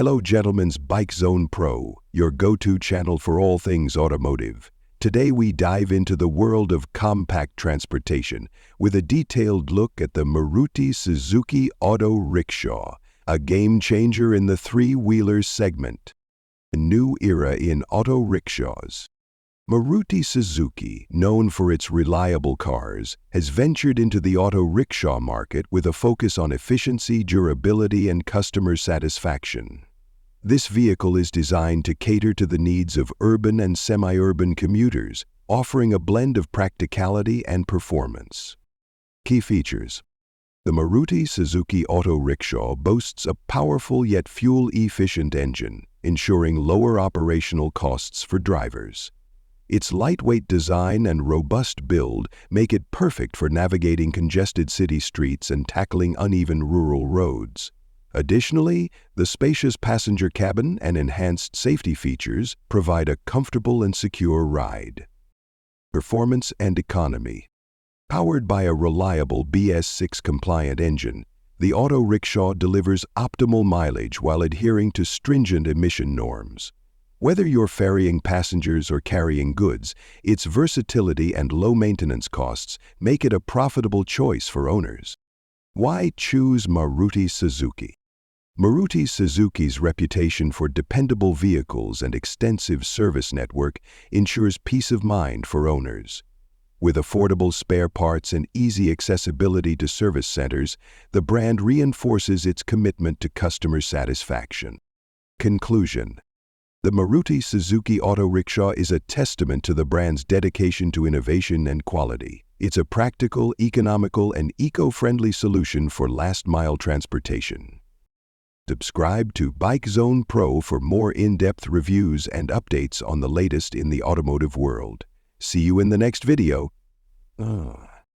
Hello gentlemen's Bikezone Pro, your go-to channel for all things automotive. Today we dive into the world of compact transportation with a detailed look at the Maruti Suzuki Auto Rickshaw, a game changer in the three-wheelers segment. A new era in auto rickshaws. Maruti Suzuki, known for its reliable cars, has ventured into the auto rickshaw market with a focus on efficiency, durability, and customer satisfaction. This vehicle is designed to cater to the needs of urban and semi-urban commuters, offering a blend of practicality and performance. Key features. The Maruti Suzuki Auto Rickshaw boasts a powerful yet fuel-efficient engine, ensuring lower operational costs for drivers. Its lightweight design and robust build make it perfect for navigating congested city streets and tackling uneven rural roads. Additionally, the spacious passenger cabin and enhanced safety features provide a comfortable and secure ride. Performance and economy. Powered by a reliable BS6 compliant engine, the auto rickshaw delivers optimal mileage while adhering to stringent emission norms. Whether you're ferrying passengers or carrying goods, its versatility and low maintenance costs make it a profitable choice for owners. Why choose Maruti Suzuki? Maruti Suzuki's reputation for dependable vehicles and extensive service network ensures peace of mind for owners. With affordable spare parts and easy accessibility to service centers, the brand reinforces its commitment to customer satisfaction. Conclusion. The Maruti Suzuki Auto Rickshaw is a testament to the brand's dedication to innovation and quality. It's a practical, economical, and eco-friendly solution for last-mile transportation. Subscribe to Bikezone Pro for more in-depth reviews and updates on the latest in the automotive world. See you in the next video.